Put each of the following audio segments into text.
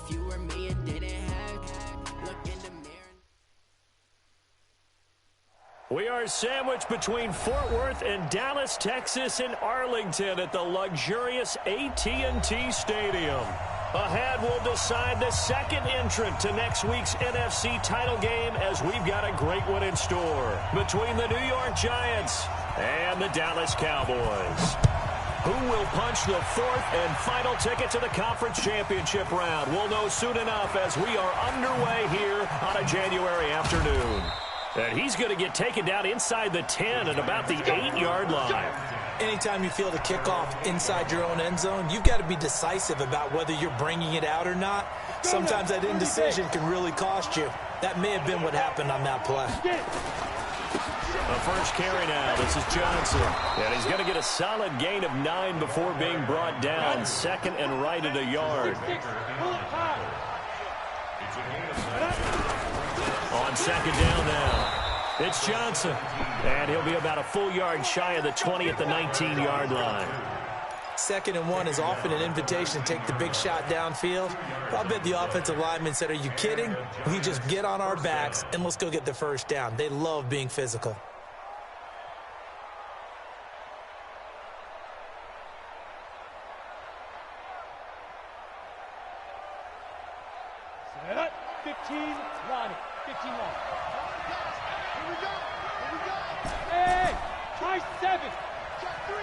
if you were me and didn't have. Look in the mirror. We are sandwiched between Fort Worth and Dallas, Texas, and Arlington at the luxurious AT&T Stadium. Ahead, we'll decide the second entrant to next week's NFC title game as we've got a great one in store between the New York Giants and the Dallas Cowboys. Who will punch the fourth and final ticket to the conference championship round? We'll know soon enough as we are underway here on a January afternoon. And he's going to get taken down inside the 10 at about the 8-yard line. Anytime you feel the kickoff inside your own end zone, you've got to be decisive about whether you're bringing it out or not. Sometimes that indecision can really cost you. That may have been what happened on that play. The first carry now. This is Johnson. And he's going to get a solid gain of 9 before being brought down. Second and right at a yard. On second down now. It's Johnson. And he'll be about a full yard shy of the 20 at the 19-yard line. 2nd and 1 is often an invitation to take the big shot downfield. I'll bet the offensive lineman said, are you kidding? We just get on our backs and let's go get the first down. They love being physical. Set. 15, Ronnie. 15 long. Here we go. Here we go. Hey, try 7. Check 3.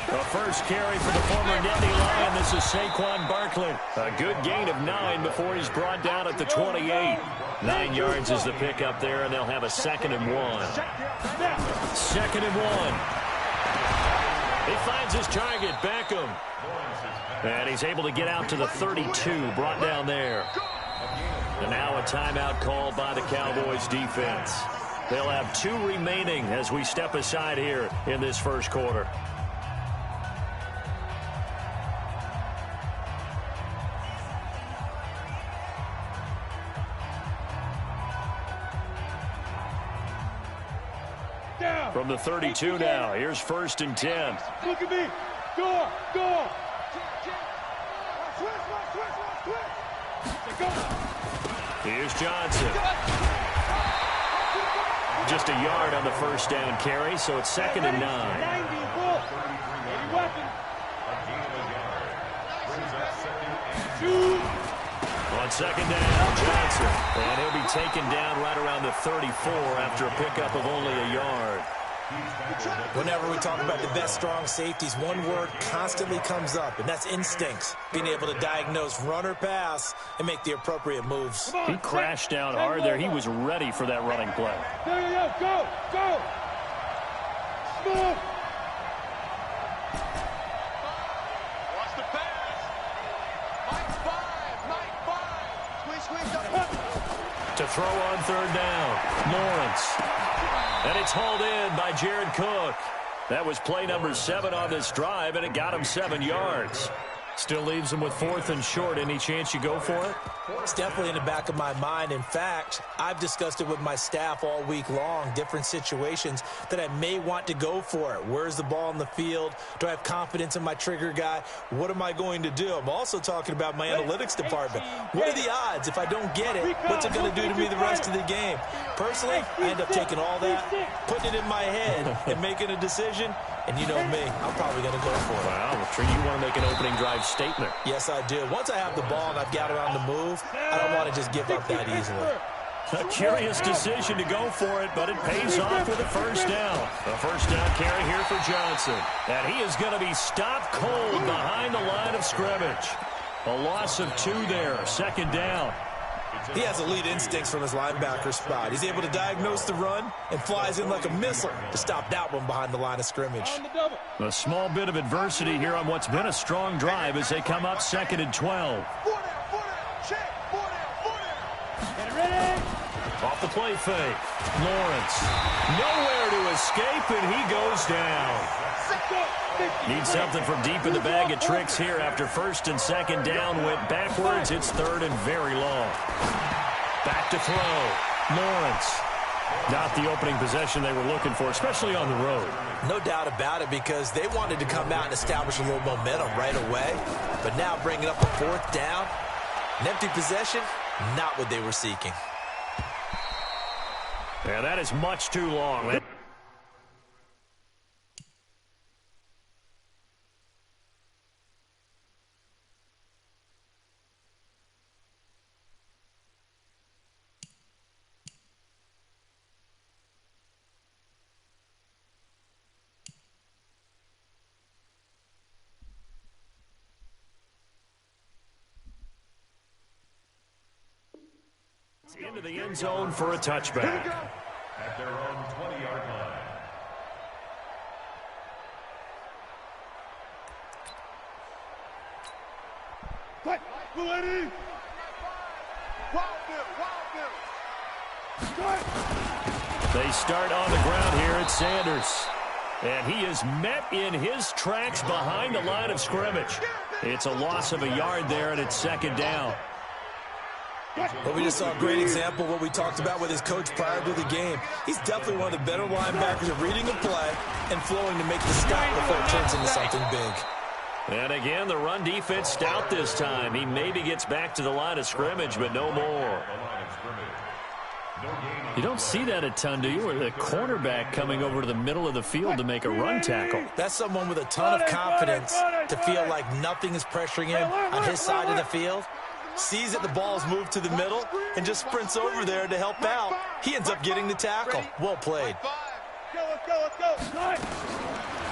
The first carry for the former Nittany Lion. This is Saquon Barkley. A good gain of 9 before he's brought down at the 28. 9 yards is the pickup there, and they'll have a 2nd and 1. 2nd and 1. He finds his target, Beckham. And he's able to get out to the 32, brought down there. And now a timeout called by the Cowboys defense. They'll have 2 remaining as we step aside here in this first quarter. From the 32 now, here's 1st and 10. Look at me. Go. Here's Johnson. Just a yard on the first down carry, so it's 2nd and 9. On 2nd down, Johnson. And he'll be taken down right around the 34 after a pickup of only a yard. Whenever we talk about the best strong safeties, one word constantly comes up, and that's instincts. Being able to diagnose run or pass and make the appropriate moves. He crashed down hard there. He was ready for that running play. Go. Move. Watch the pass. Mike 5. To throw on 3rd down, Lawrence. And it's hauled in by Jared Cook. That was play number 7 on this drive, and it got him 7 yards. Still leaves him with 4th and short. Any chance you go for it? It's definitely in the back of my mind. In fact, I've discussed it with my staff all week long, different situations that I may want to go for it. Where's the ball in the field? Do I have confidence in my trigger guy? What am I going to do? I'm also talking about my analytics department. What are the odds? If I don't get it, what's it going to do to me the rest of the game? Personally, I end up taking all that, putting it in my head, and making a decision. And you know me, I'm probably going to go for it. Wow, you want to make an opening drive statement. Yes, I do. Once I have the ball and I've got it on the move, I don't want to just give up that easily. A curious decision to go for it, but it pays off with a first down. A first down carry here for Johnson. And he is going to be stopped cold behind the line of scrimmage. A loss of 2 there, 2nd down. He has elite instincts from his linebacker spot. He's able to diagnose the run and flies in like a missile to stop that one behind the line of scrimmage. A small bit of adversity here on what's been a strong drive as they come up 2nd and 12. Off the play fake. Lawrence. Nowhere to escape, and he goes down. Needs something from deep in the bag of tricks here after 1st and 2nd down. Went backwards. It's 3rd and very long. Back to throw. Lawrence. Not the opening possession they were looking for, especially on the road. No doubt about it, because they wanted to come out and establish a little momentum right away. But now bringing up a fourth down, an empty possession, not what they were seeking. Yeah, that is much too long. Into the end zone for a touchback. At their own 20-yard line. Cut! Lady! They start on the ground here at Sanders. And he is met in his tracks behind the line of scrimmage. It's a loss of a yard there, and it's second down. But we just saw a great example of what we talked about with his coach prior to the game. He's definitely one of the better linebackers at reading a play and flowing to make the stop before it turns into something big. And again, the run defense stout this time. He maybe gets back to the line of scrimmage, but no more. You don't see that a ton, do you? Or the cornerback coming over to the middle of the field to make a run tackle. That's someone with a ton of confidence to feel like nothing is pressuring him on his side of the field. Sees that the ball's moved to the middle and just sprints over there to help out. He ends up getting the tackle. Well played.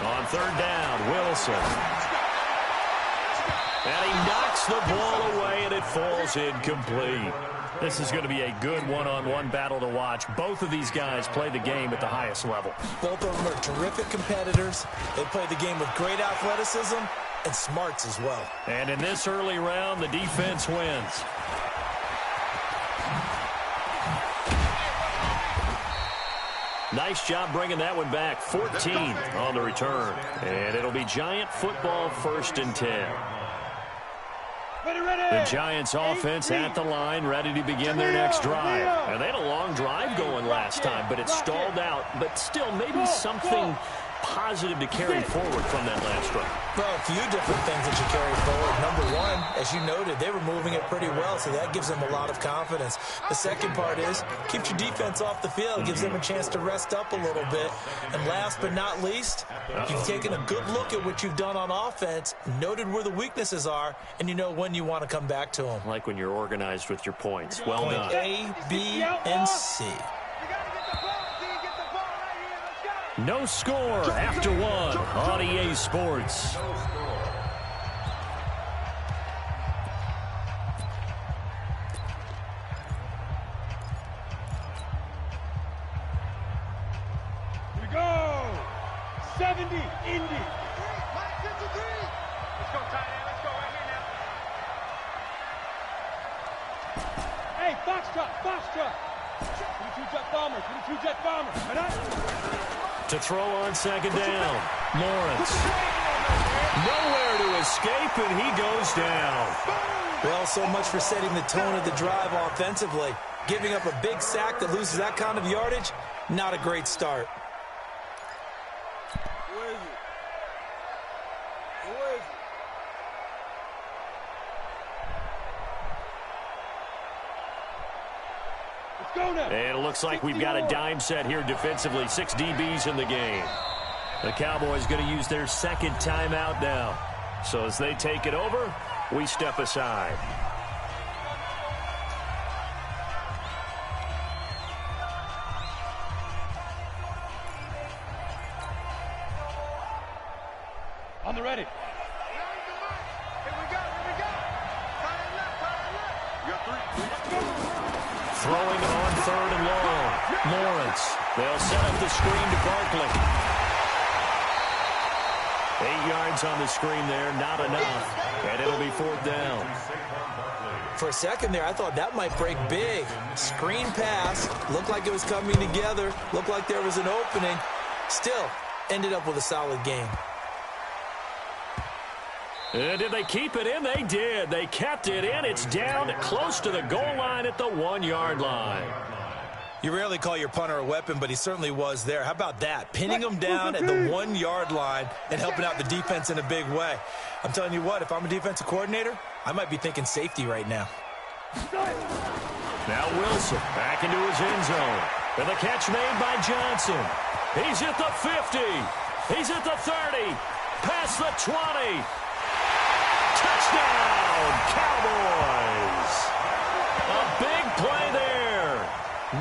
On third down, Wilson. And he knocks the ball away, and it falls incomplete. This is going to be a good one-on-one battle to watch. Both of these guys play the game at the highest level. Both of them are terrific competitors. They play the game with great athleticism and smarts as well. And in this early round, the defense wins. Nice job bringing that one back. 14 on the return. And it'll be Giant football, 1st and 10. The Giants offense at the line, ready to begin their next drive. And they had a long drive going last time, but it stalled out. But still, maybe something positive to carry forward from that last drive. Well, a few different things that you carry forward. Number one, as you noted, they were moving it pretty well, so that gives them a lot of confidence. The second part is, keeps your defense off the field, gives them a chance to rest up a little bit. And last but not least, you've taken a good look at what you've done on offense, noted where the weaknesses are, and you know when you want to come back to them. Like when you're organized with your points. Well done. A, B, and C. No score after one on EA Sports. Here we go. 70, Indy. Let's go, tight end. Let's go right here now. Hey, Foxtrot. 22 jet bomber. Right on. To throw on second down, Lawrence. Nowhere to escape, and he goes down. Well, so much for setting the tone of the drive offensively. Giving up a big sack that loses that kind of yardage, not a great start. Where is it? And it looks like we've got a dime set here defensively. 6 DBs in the game. The Cowboys going to use their second timeout now. So as they take it over, we step aside. On the ready. Here we go. You got 3. Throwing on third and long. Lawrence. They'll set up the screen to Barkley. 8 yards on the screen there, not enough. And it'll be 4th down. For a second there, I thought that might break big. Screen pass. Looked like it was coming together. Looked like there was an opening. Still, ended up with a solid game. And did they keep it in? They did. They kept it in. It's down close to the goal line at the 1-yard line. You rarely call your punter a weapon, but he certainly was there. How about that? Pinning him down at the 1-yard line and helping out the defense in a big way. I'm telling you what, if I'm a defensive coordinator, I might be thinking safety right now. Now Wilson back into his end zone. And the catch made by Johnson. He's at the 50. He's at the 30. Past the 20. Touchdown, Cowboys. A big play there.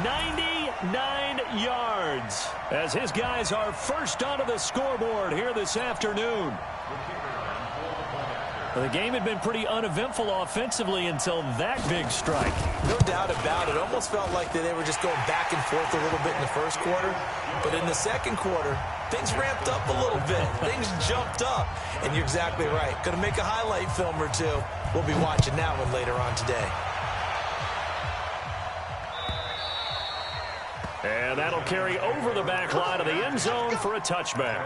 99 yards. As his guys are first onto the scoreboard here this afternoon. The game had been pretty uneventful offensively until that big strike. No doubt about it. Almost felt like they were just going back and forth a little bit in the first quarter. But in the second quarter, things ramped up a little bit. Things jumped up. And you're exactly right. Going to make a highlight film or two. We'll be watching that one later on today. And that'll carry over the back line of the end zone for a touchback.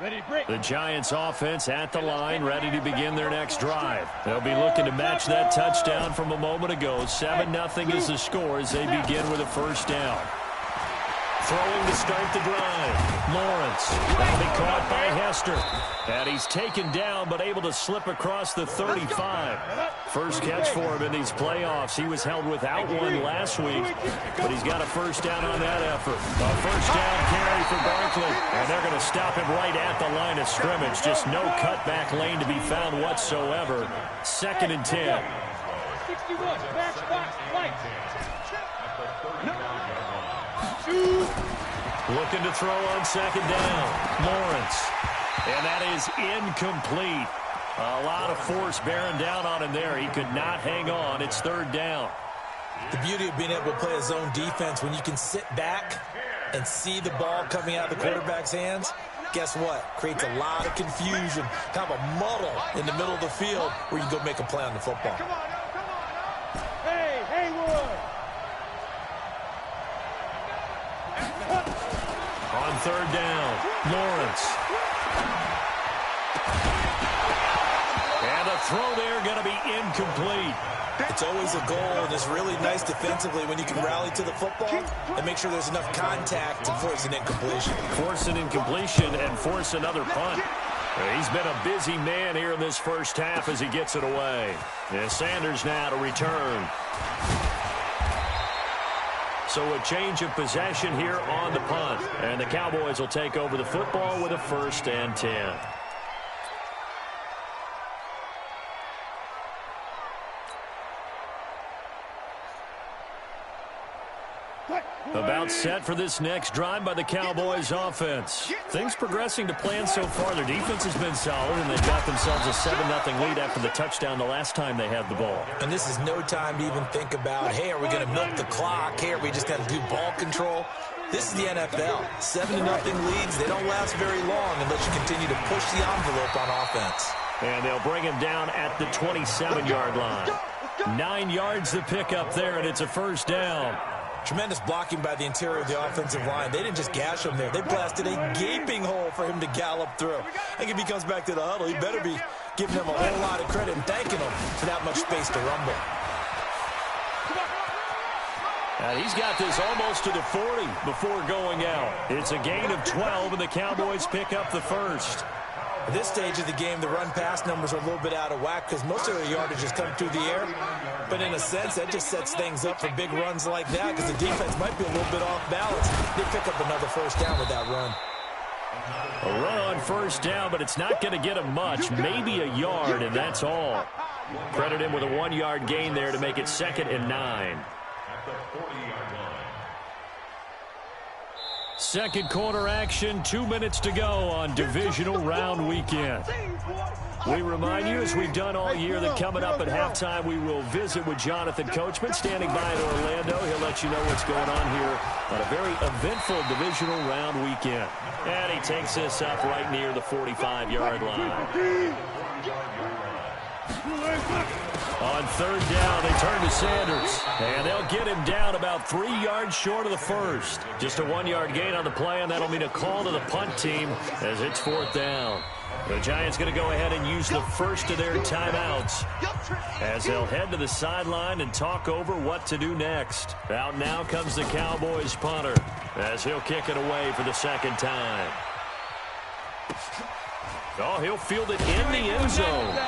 Ready, break. The Giants offense at the line, ready to begin their next drive. They'll be looking to match that touchdown from a moment ago. 7-0 is the score as they begin with a first down. Throwing to start the drive. Lawrence. That'll be caught by Hester. And he's taken down but able to slip across the 35. First catch for him in these playoffs. He was held without one last week, but he's got a first down on that effort. A first down carry for Barkley. And they're going to stop him right at the line of scrimmage. Just no cutback lane to be found whatsoever. 2nd and 10. 61, back box, right. Looking to throw on 2nd down. Lawrence. And that is incomplete. A lot of force bearing down on him there. He could not hang on. It's 3rd down. The beauty of being able to play a zone defense, when you can sit back and see the ball coming out of the quarterback's hands, guess what? Creates a lot of confusion, kind of a muddle in the middle of the field where you can go make a play on the football. Hey, Haywood. On 3rd down, Lawrence. And a throw there going to be incomplete. It's always a goal, and it's really nice defensively when you can rally to the football and make sure there's enough contact to force an incompletion. Force an incompletion and force another punt. He's been a busy man here in this first half as he gets it away. And Sanders now to return. So a change of possession here on the punt. And the Cowboys will take over the football with a 1st and 10. About set for this next drive by the Cowboys offense. Things progressing to plan so far. Their defense has been solid, and they've got themselves a 7-0 lead after the touchdown the last time they had the ball. And this is no time to even think about, hey, are we going to milk the clock? Hey, are we just going to do ball control? This is the NFL. 7-0 leads, they don't last very long unless you continue to push the envelope on offense. And they'll bring him down at the 27-yard line. 9 yards to pick up there, and it's a first down. Tremendous blocking by the interior of the offensive line. They didn't just gash him there. They blasted a gaping hole for him to gallop through. I think if he comes back to the huddle, he better be giving him a whole lot of credit and thanking him for that much space to rumble. And he's got this almost to the 40 before going out. It's a gain of 12, and the Cowboys pick up the first. At this stage of the game, the run-pass numbers are a little bit out of whack because most of their yardage has come through the air. But in a sense, that just sets things up for big runs like that because the defense might be a little bit off balance. They pick up another first down with that run. A run on first down, but it's not going to get him much. Maybe a yard, and that's all. Credit him with a 1-yard gain there to make it 2nd and 9. Second quarter action, 2 minutes to go on divisional round weekend. We remind you, as we've done all year, that coming up at halftime, we will visit with Jonathan Coachman standing by in Orlando. He'll let you know what's going on here on a very eventful divisional round weekend. And he takes this up right near the 45-yard line. On third down, they turn to Sanders. And they'll get him down about 3 yards short of the first. Just a 1-yard gain on the play, and that'll mean a call to the punt team as it's fourth down. The Giants going to go ahead and use the first of their timeouts as they'll head to the sideline and talk over what to do next. Out now comes the Cowboys punter as he'll kick it away for the second time. Oh, he'll field it in the end zone.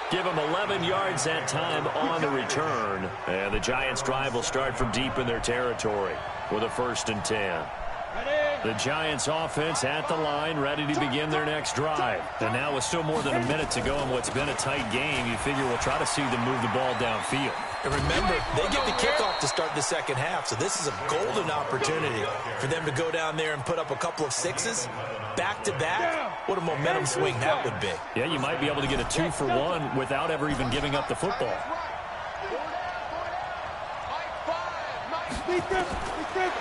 Give him 11 yards that time on the return. And the Giants' drive will start from deep in their territory with a 1st and 10. The Giants offense at the line, ready to begin their next drive. And now with still more than a minute to go in what's been a tight game, you figure we'll try to see them move the ball downfield. And remember, they get the kickoff to start the second half, so this is a golden opportunity for them to go down there and put up a couple of sixes back-to-back. What a momentum swing that would be. Yeah, you might be able to get a 2-for-1 without ever even giving up the football.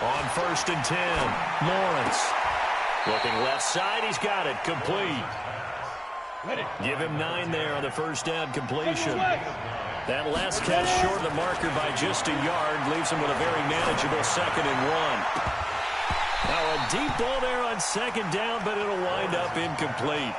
On 1st and 10, Lawrence. Looking left side, he's got it, complete. Give him 9 there on the first down completion. That last catch short of the marker by just a yard leaves him with a very manageable 2nd and 1. Now a deep ball there on 2nd down, but it'll wind up incomplete.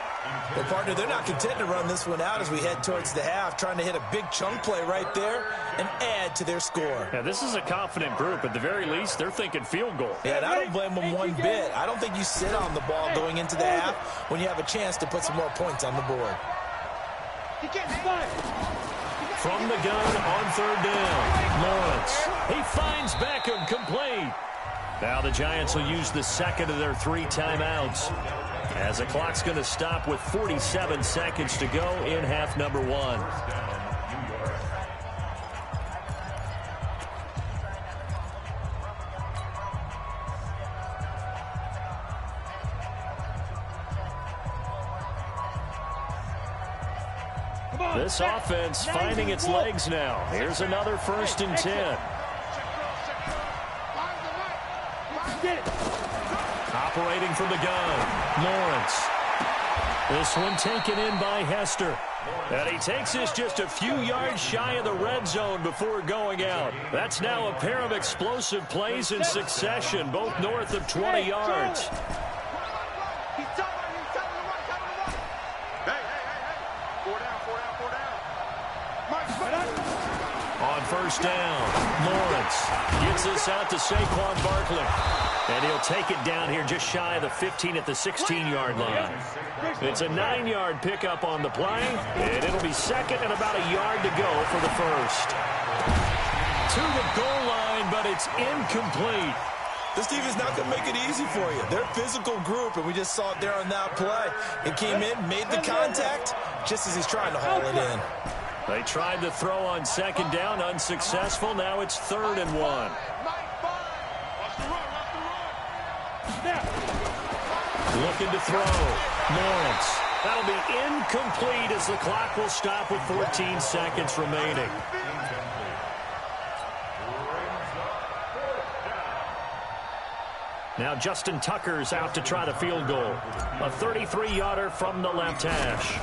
Well, partner, they're not content to run this one out as we head towards the half, trying to hit a big chunk play right there and add to their score. Yeah, this is a confident group. At the very least, they're thinking field goal. Yeah, and I don't blame them one bit. I don't think you sit on the ball going into the half when you have a chance to put some more points on the board. From the gun on 3rd down, Lawrence. He finds Beckham, complete. Now the Giants will use the 2nd of their 3 timeouts as the clock's going to stop with 47 seconds to go in half number 1. This offense finding its legs now. Here's another 1st and 10. Operating from the gun, Lawrence. This one taken in by Hester. And he takes this just a few yards shy of the red zone before going out. That's now a pair of explosive plays in succession, both north of 20 yards. On 1st down, Lawrence gets this out to Saquon Barkley. And he'll take it down here just shy of the 15 at the 16-yard line. It's a 9-yard pickup on the play, and it'll be 2nd and about a yard to go for the first. To the goal line, but it's incomplete. This team is not going to make it easy for you. They're a physical group, and we just saw it there on that play. It came in, made the contact, just as he's trying to haul it in. They tried to throw on 2nd down, unsuccessful. Now it's 3rd and 1. Looking to throw. Lawrence. That'll be incomplete as the clock will stop with 14 seconds remaining. Now Justin Tucker's out to try the field goal. A 33-yarder from the left hash.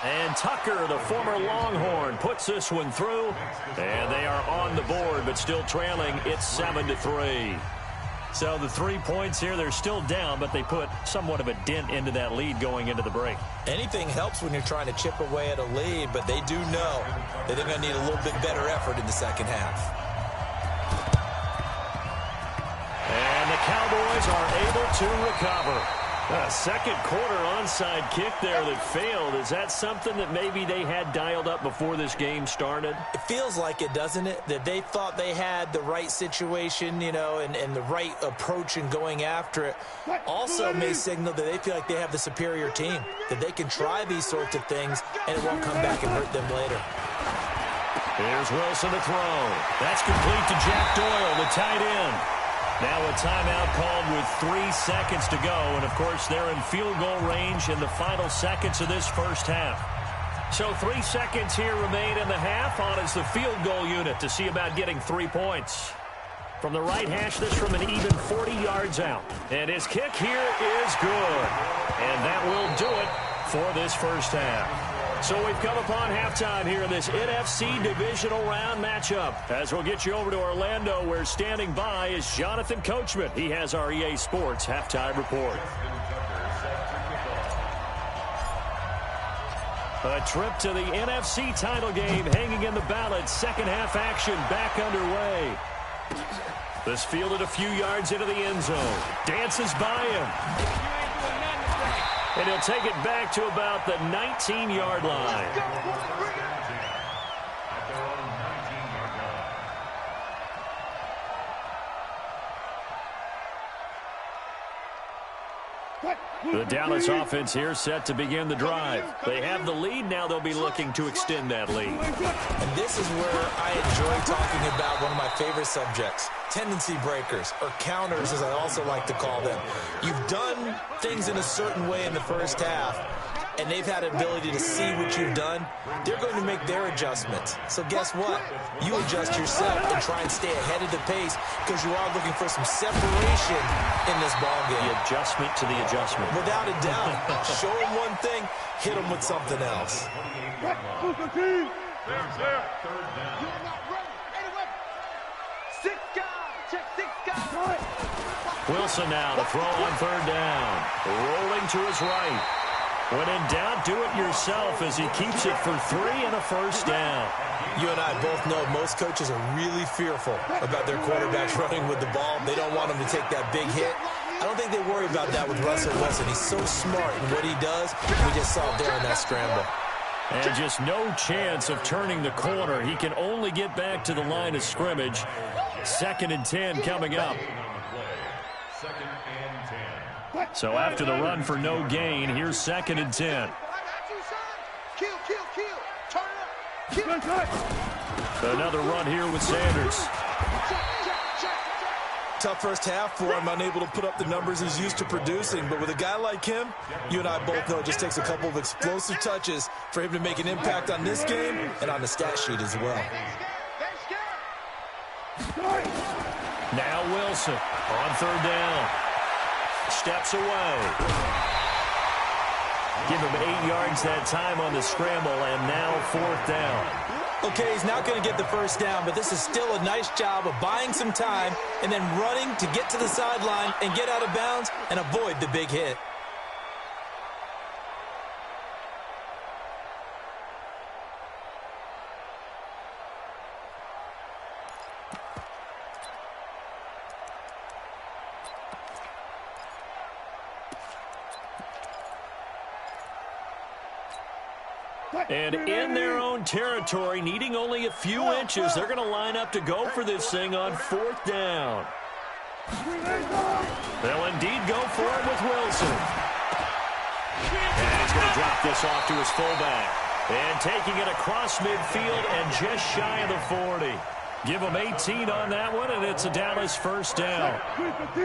And Tucker, the former Longhorn, puts this one through. And they are on the board, but still trailing. It's 7-3. So the 3 points here, they're still down, but they put somewhat of a dent into that lead going into the break. Anything helps when you're trying to chip away at a lead, but they do know that they're going to need a little bit better effort in the second half. And the Cowboys are able to recover. A second quarter onside kick there that failed. Is that something that maybe they had dialed up before this game started? It feels like it, doesn't it? That they thought they had the right situation, you know, and the right approach in going after it. Also may signal that they feel like they have the superior team, that they can try these sorts of things and it won't come back and hurt them later. Here's Wilson to throw. That's complete to Jack Doyle, the tight end. Now a timeout called with 3 seconds to go. And, of course, they're in field goal range in the final seconds of this first half. So 3 seconds here remain in the half on as the field goal unit to see about getting 3 points. From the right hash, this from an even 40 yards out. And his kick here is good. And that will do it for this first half. So we've come upon halftime here in this NFC divisional round matchup. As we'll get you over to Orlando, where standing by is Jonathan Coachman. He has our EA Sports halftime report. A trip to the NFC title game hanging in the balance. Second half action back underway. This fielded a few yards into the end zone. Dances by him. And he'll take it back to about the 19-yard line. The Dallas offense here set to begin the drive. They have the lead. Now they'll be looking to extend that lead. And this is where I enjoy talking about one of my favorite subjects, tendency breakers, or counters as I also like to call them. You've done things in a certain way in the first half, and they've had an ability to see what you've done. They're going to make their adjustments. So guess what? You adjust yourself and try and stay ahead of the pace because you are looking for some separation in this ball game. The adjustment to the adjustment. Without a doubt. Show them one thing, hit them with something else. Wilson now to throw on third down. Rolling to his right. When in doubt, do it yourself as he keeps it for 3 and a first down. You and I both know most coaches are really fearful about their quarterbacks running with the ball. They don't want them to take that big hit. I don't think they worry about that with Russell Wilson. He's so smart in what he does. We just saw it there in that scramble. And just no chance of turning the corner. He can only get back to the line of scrimmage. 2nd and 10 coming up. So after the run for no gain, here's 2nd and 10. Another run here with Sanders. Tough first half for him, unable to put up the numbers he's used to producing. But with a guy like him, you and I both know it just takes a couple of explosive touches for him to make an impact on this game and on the stat sheet as well. Now Wilson on third down. Steps away. Give him 8 yards that time on the scramble, and now 4th down. Okay, he's not going to get the first down, but this is still a nice job of buying some time and then running to get to the sideline and get out of bounds and avoid the big hit. And in their own territory, needing only a few inches, they're going to line up to go for this thing on 4th down. They'll indeed go for it with Wilson. And he's going to drop this off to his fullback. And taking it across midfield and just shy of the 40. Give them 18 on that one, and it's a Dallas first down.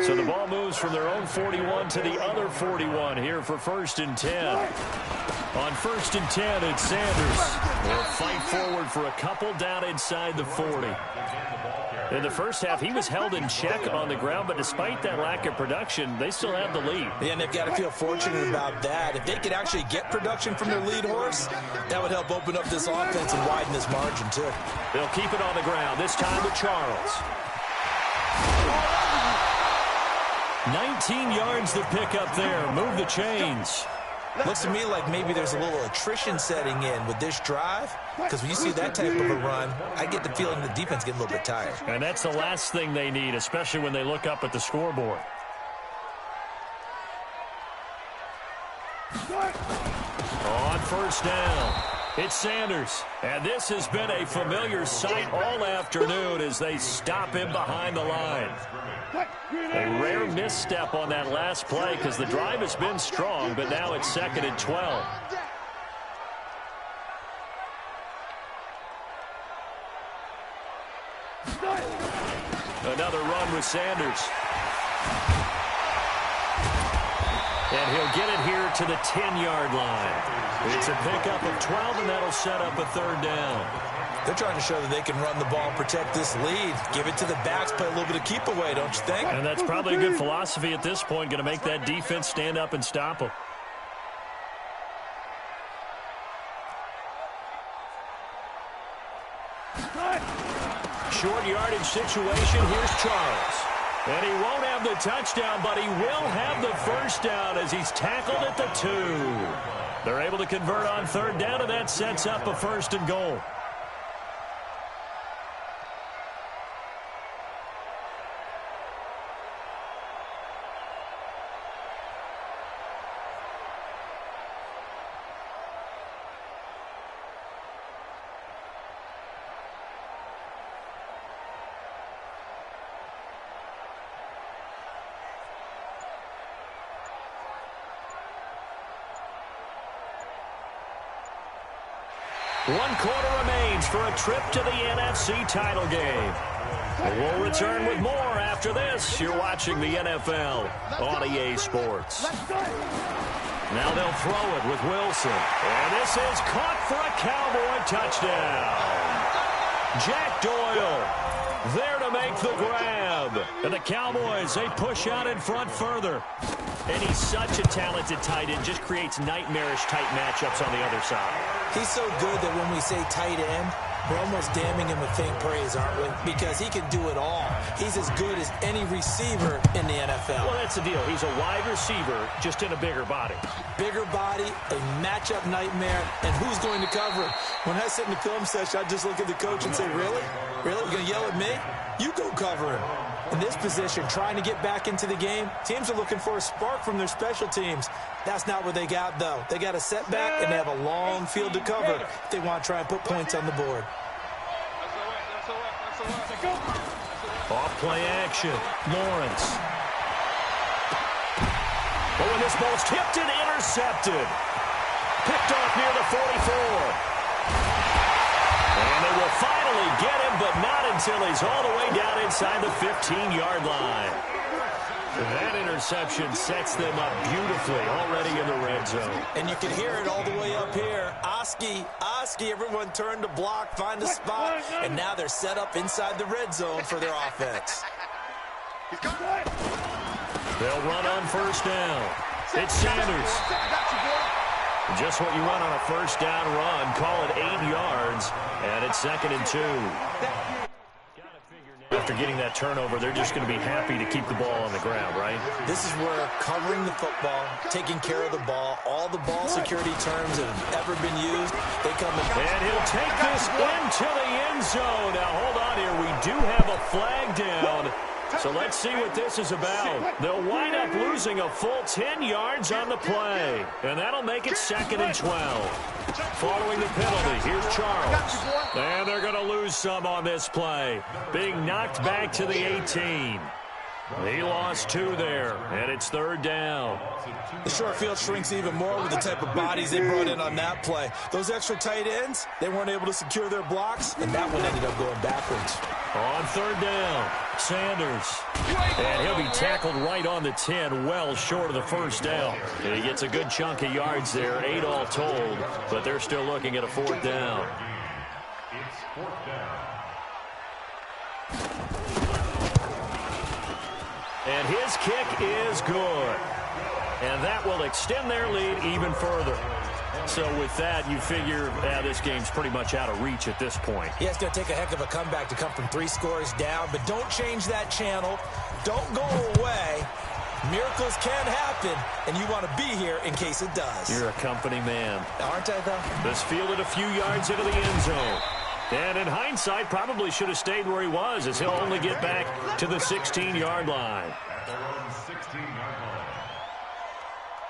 So the ball moves from their own 41 to the other 41 here for 1st and 10. On 1st and 10, it's Sanders. Will fight forward for a couple down inside the 40. In the first half, he was held in check on the ground, but despite that lack of production, they still have the lead. Yeah, and they've got to feel fortunate about that. If they could actually get production from their lead horse, that would help open up this offense and widen this margin, too. They'll keep it on the ground, this time with Charles. 19 yards to pick up there. Move the chains. Looks to me like maybe there's a little attrition setting in with this drive, because when you see that type of a run, I get the feeling the defense getting a little bit tired. And that's the last thing they need, especially when they look up at the scoreboard. On 1st down, it's Sanders. And this has been a familiar sight all afternoon as they stop him behind the line. A rare misstep on that last play because the drive has been strong, but now it's 2nd and 12. Another run with Sanders. And he'll get it here to the 10-yard line. It's a pickup of 12, and that'll set up a 3rd down. They're trying to show that they can run the ball and protect this lead. Give it to the backs, play a little bit of keep away, don't you think? And that's probably a good philosophy at this point, going to make that defense stand up and stop them. Short yardage situation. Here's Charles. And he won't have the touchdown, but he will have the first down as he's tackled at the 2. They're able to convert on third down, and that sets up a 1st and goal. One quarter remains for a trip to the NFC title game. We'll return with more after this. You're watching the NFL on EA Sports. Now they'll throw it with Wilson. And this is caught for a Cowboy touchdown. Jack Doyle there to make the grab. And the Cowboys, they push out in front further. And he's such a talented tight end, just creates nightmarish tight matchups on the other side. He's so good that when we say tight end, we're almost damning him with faint praise, aren't we? Because he can do it all. He's as good as any receiver in the NFL. Well, that's the deal. He's a wide receiver, just in a bigger body. Bigger body, a matchup nightmare, and who's going to cover him? When I sit in the film session, I just look at the coach and say, really? Really? You're going to yell at me? You go cover him. In this position, trying to get back into the game, teams are looking for a spark from their special teams. That's not what they got, though. They got a setback, and they have a long field to cover if they want to try and put points on the board. Off play action. Lawrence. But when this ball's tipped and intercepted. Picked off near the 44. And they will finally get him, but not until he's all the way down inside the 15-yard line. That interception sets them up beautifully already in the red zone. And you can hear it all the way up here. Oski, everyone turned to block, find a spot, and now they're set up inside the red zone for their offense. They'll run on first down. It's Sanders. Just what you run on a first down run. Call it 8 yards, and it's 2nd and 2. After getting that turnover, they're just going to be happy to keep the ball on the ground, right? This is where covering the football, taking care of the ball, all the ball security terms that have ever been used, they come in. And he'll take this into the end zone. Now, hold on here. We do have a flag down. So let's see what this is about. They'll wind up losing a full 10 yards on the play. And that'll make it 2nd and 12. Following the penalty, here's Charles. And they're going to lose some on this play. Being knocked back to the 18. He lost 2 there, and it's 3rd down. The short field shrinks even more with the type of bodies they brought in on that play. Those extra tight ends, they weren't able to secure their blocks, and that one ended up going backwards. On 3rd down, Sanders. And he'll be tackled right on the 10, well short of the first down. And he gets a good chunk of yards there, 8 all told, but they're still looking at a 4th down. It's 4th down. And his kick is good. And that will extend their lead even further. So with that, you figure this game's pretty much out of reach at this point. Yeah, it's going to take a heck of a comeback to come from 3 scores down, but don't change that channel. Don't go away. Miracles can happen, and you want to be here in case it does. You're a company man. Aren't I, though? This fielded a few yards into the end zone. And in hindsight, probably should have stayed where he was, as he'll only get back to the 16-yard line. At their own 16-yard line.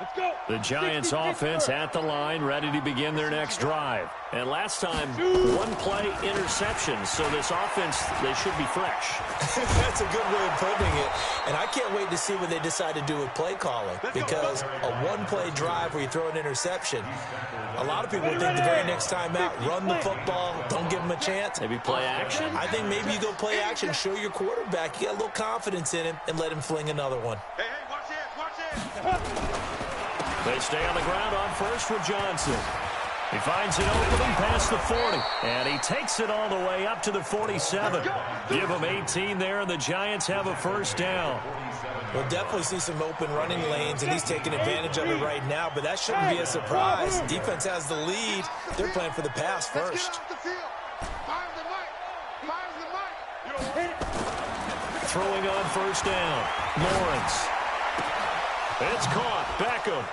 Let's go. The Giants offense at the line, ready to begin their next drive. And last time, 1-play interception. So this offense, they should be fresh. That's a good way of putting it. And I can't wait to see what they decide to do with play calling. Because a 1-play drive where you throw an interception, a lot of people think the very next time out, run the football, don't give them a chance. Maybe play action? I think maybe you go play action, show your quarterback, you got a little confidence in him, and let him fling another one. Hey, watch this. They stay on the ground on first with Johnson. He finds an opening past the 40, and he takes it all the way up to the 47. Give him 18 there, and the Giants have a first down. We'll definitely see some open running lanes, and he's taking advantage of it right now, but that shouldn't be a surprise. Defense has the lead. They're playing for the pass first. Throwing on first down. Lawrence. It's caught. Beckham.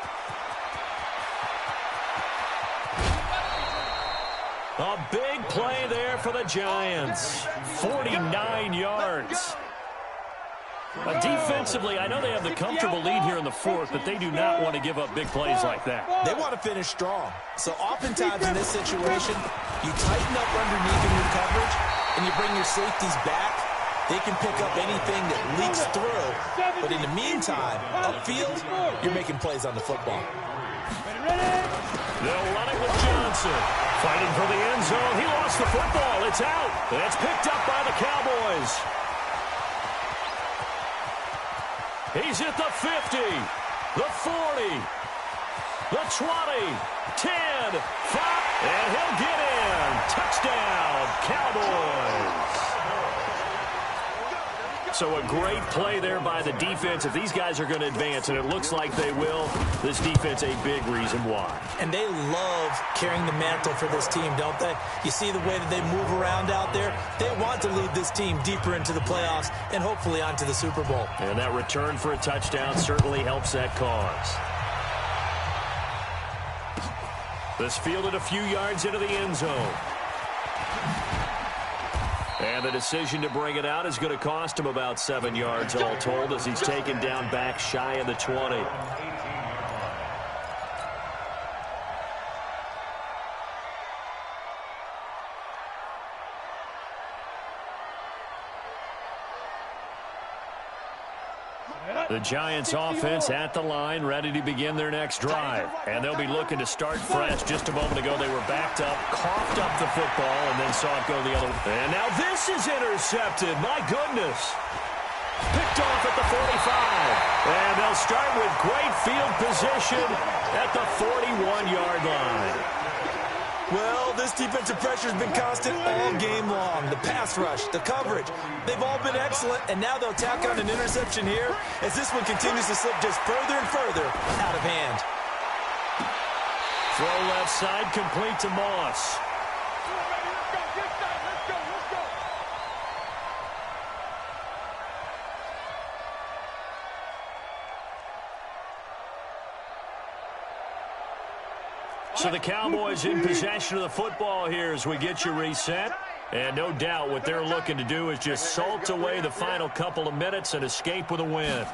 A big play there for the Giants. 49 yards. Defensively, I know they have the comfortable lead here in the fourth, but they do not want to give up big plays like that. They want to finish strong. So oftentimes in this situation, you tighten up underneath in your coverage, and you bring your safeties back. They can pick up anything that leaks through. But in the meantime, upfield, you're making plays on the football. They'll run it with Johnson. Fighting for the end zone. He lost the football. It's out. It's picked up by the Cowboys. He's at the 50, the 40, the 20, 10, 5, and he'll get in. Touchdown, Cowboys. So a great play there by the defense. If these guys are going to advance, and it looks like they will, this defense a big reason why. And they love carrying the mantle for this team, don't they? You see the way that they move around out there? They want to lead this team deeper into the playoffs and hopefully onto the Super Bowl. And that return for a touchdown certainly helps that cause. This fielded a few yards into the end zone. And the decision to bring it out is going to cost him about 7 yards all told as he's taken down back shy of the 20. The Giants offense at the line, ready to begin their next drive. And they'll be looking to start fresh. Just a moment ago, they were backed up, coughed up the football, and then saw it go the other way. And now this is intercepted. My goodness. Picked off at the 45. And they'll start with great field position at the 41-yard line. Well, this defensive pressure has been constant all game long. The pass rush, the coverage, they've all been excellent, and now they'll tack on an interception here as this one continues to slip just further and further out of hand. Throw left side, complete to Moss. So the Cowboys in possession of the football here as we get you reset. And no doubt what they're looking to do is just salt away the final couple of minutes and escape with a win.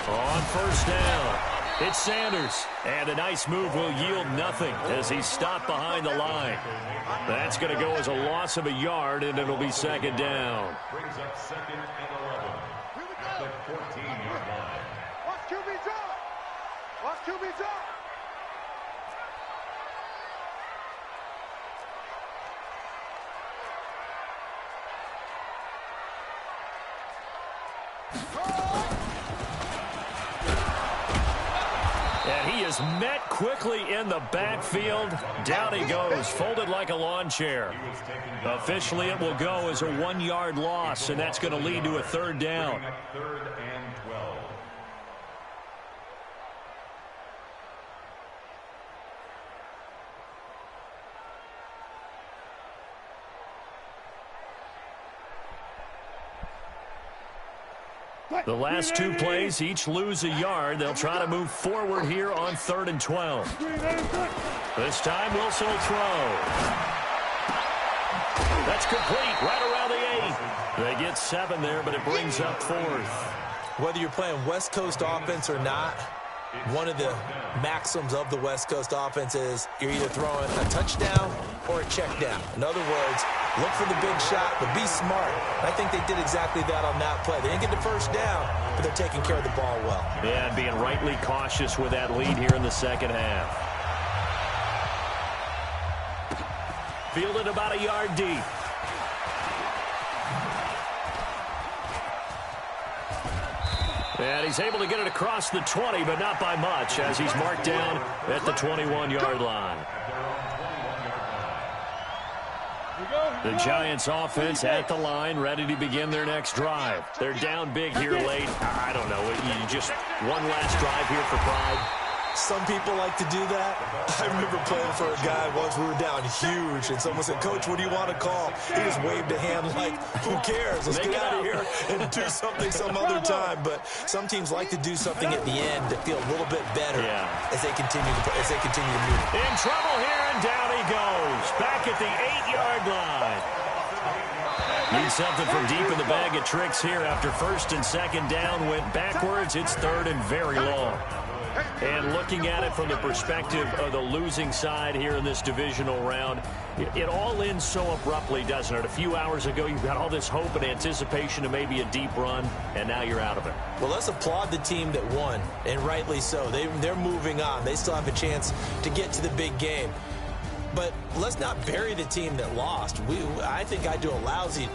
On first down, it's Sanders. And a nice move will yield nothing as he's stopped behind the line. That's going to go as a loss of a yard, and it'll be second down. Brings up second and 11 at the 14-yard line. Watch QB drop. Watch QB drop. And he is met quickly in the backfield. Down he goes, folded like a lawn chair. Officially, it will go as a 1-yard loss, and that's going to lead to a third down. Third and 12. The last two plays each lose a yard. They'll try to move forward here on 3rd and 12. This time Wilson will throw. That's complete right around the 8. They get 7 there, but it brings up 4th. Whether you're playing West Coast offense or not, one of the maxims of the West Coast offense is you're either throwing a touchdown or a check down. In other words, look for the big shot, but be smart. I think they did exactly that on that play. They didn't get the first down, but they're taking care of the ball well. Yeah, and being rightly cautious with that lead here in the second half. Fielded about a yard deep. And he's able to get it across the 20, but not by much, as he's marked down at the 21-yard line. The Giants offense at the line, ready to begin their next drive. They're down big here late. I don't know. You just one last drive here for pride. Some people like to do that. I remember playing for a guy once. We were down huge, and someone said, "Coach, what do you want to call?" He just waved a hand like, "Who cares? Let's get out of here and do something some other time." But some teams like to do something at the end to feel a little bit better as they continue to move. In trouble here, and down he goes. Back at the 8-yard line. Need something from deep in the bag of tricks here after first and second down went backwards. It's third and very long. And looking at it from the perspective of the losing side here in this divisional round, it all ends so abruptly, doesn't it? A few hours ago, you've got all this hope and anticipation of maybe a deep run, and now you're out of it. Well, let's applaud the team that won, and rightly so. They're moving on. They still have a chance to get to the big game. But let's not bury the team that lost. I think I do a lousy...